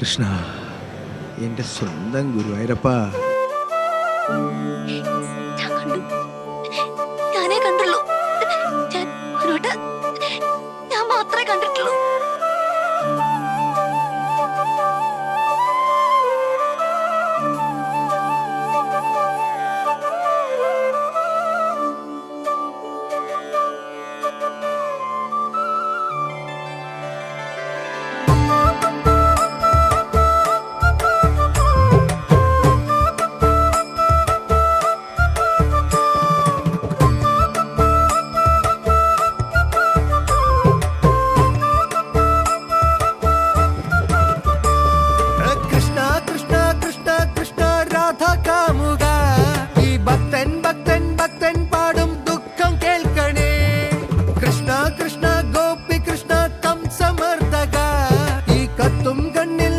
കൃഷ്ണ, എന്റെ സ്വന്തം ഗുരുവായൂരപ്പാ. ഞാൻ കണ്ടു, ഞാനേ കണ്ടുള്ളൂ. ഞാൻ മാത്രമേ കണ്ടിട്ടുള്ളൂ.